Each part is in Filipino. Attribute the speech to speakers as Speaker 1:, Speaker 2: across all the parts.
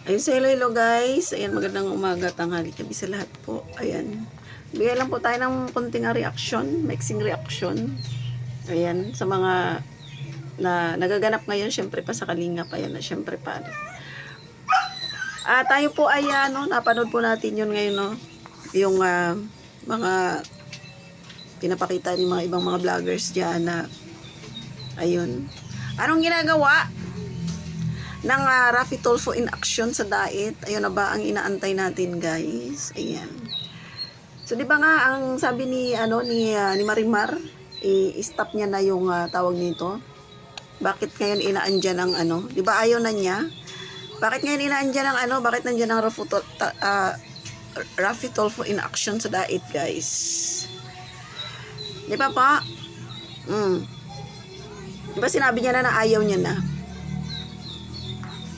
Speaker 1: Ayun sa hello guys. Ayan, magandang umaga, tanghali, gabi sa lahat po. Ayan. Bigyan lang po tayo ng konting reaction, mixing reaction. Ayan, sa mga na nagaganap ngayon, syempre pa sa Kalingap. Ayan na, syempre pa. Tayo po ay, napanood po natin yun ngayon, no? Yung mga pinapakita ni mga ibang mga vloggers dyan na, ayun. Anong ginagawa ng Raffy Tulfo in action sa diet? Ayun na ba ang inaantay natin, guys? Ayan. So di ba nga ang sabi ni ni Marimar, i-stop niya na yung tawag nito. Bakit ngayon inaandyan ang di ba ayaw na niya? Bakit ngayon inaandyan ang bakit nandiyan ang Raffy Tulfo in action sa diet, guys? Di ba pa? Di ba sinabi niya na ayaw niya na?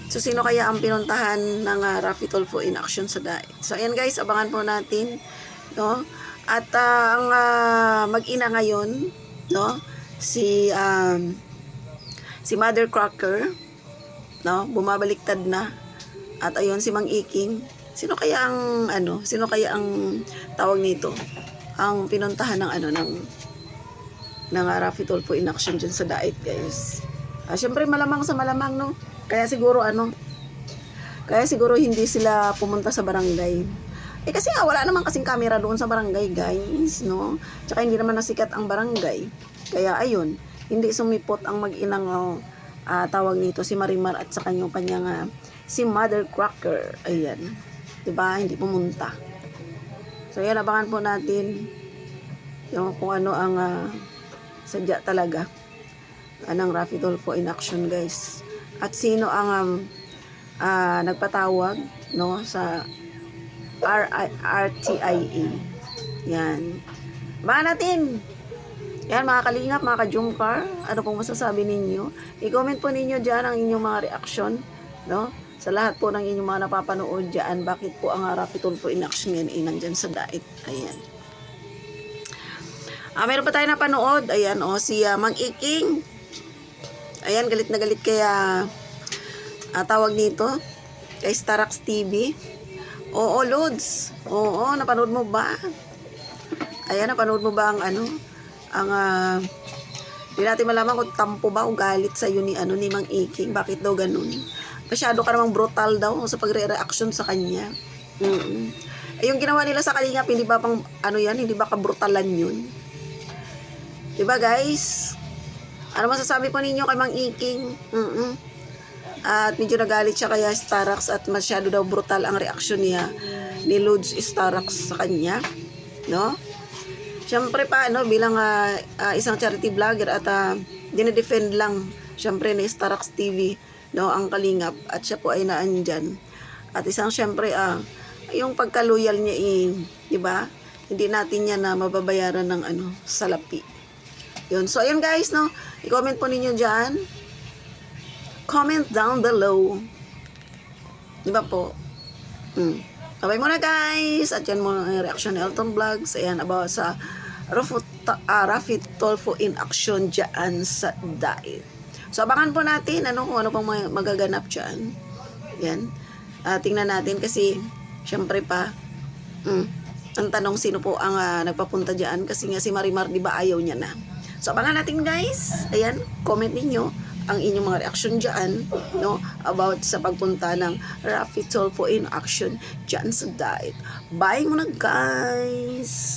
Speaker 1: So, sino kaya ang pinuntahan ng Raffy Tulfo in action sa diet? So, ayan guys, abangan po natin, no? At ang mag-ina ngayon, no? Si Mother Crocker, no? Bumabaliktad na. At ayun si Mang Iking. Sino kaya ang tawag nito? Ang pinuntahan ng ng Raffy Tulfo in action dyan sa diet, guys. Syempre malamang sa malamang, no? Kaya siguro hindi sila pumunta sa barangay. Kasi wala naman kasing camera doon sa barangay, guys, no? Tsaka hindi naman nasikat ang barangay. Kaya ayun, hindi sumipot ang mag-inang tawag nito si Marimar at sa kanyang si Mother Crocker. Ayan. 'Di ba? Hindi pumunta. So ayan, abangan po natin yung kung ano ang sadya talaga ng Raffy Tulfo in action, guys. At sino ang nagpatawag, no, sa RTIA. Yan. Baka natin. Yan, mga kalingap, mga ka-jumcar, ano pong masasabi ninyo? I-comment po ninyo dyan ang inyong mga reaction, no? Sa lahat po ng inyong mga napapanood dyan, bakit po ang Raffy Tulfo in action yan nandyan sa diet. Ayan. Meron pa tayo napanood. Ayan, si Mang Iking. Ayan, galit na galit kaya tawag nito kay Starax TV. Oo, Lods. Oo, napanood mo ba? Ayan, napanood mo ba ang hindi natin malaman kung tampo ba o galit sa iyo ni Mang Iking. Bakit daw ganun? Masyado ka namang brutal daw sa pagre-reaction sa kanya. Yung ginawa nila sa Kalingap, hindi ba pang hindi ba kabrutalan yun? Diba, guys? Ano masasabi po ninyo kay Mang Iking? At medyo nagalit siya kaya Starax at masyado daw brutal ang reaksyon niya ni Lods Starax sa kanya, no? Siyempre pa bilang isang charity vlogger at dinedefend lang siyempre ni Starax TV, no, ang Kalingap, at siya po ay naandyan. At isang siyempre yung pagka-loyal niya, di ba? Hindi natin yan na mababayaran ng salapi. Yun. So, ayun guys, no? I-comment po ninyo dyan. Comment down below. Diba po? Sabay muna guys. At yan muna ang reaction ni Elton Vlogs. Ayan, about sa Raffy Tulfo in action dyan sa diet. So, abangan po natin kung ano pang magaganap dyan. Yan. Tingnan natin kasi syempre pa ang tanong sino po ang nagpapunta dyan kasi nga si Marimar, di ba ayaw niya na. So, abangan natin guys. Ayan, comment ninyo ang inyong mga reaction dyan, no, about sa pagpunta ng Raffy Tulfo in action dyan sa diet. Bye muna guys!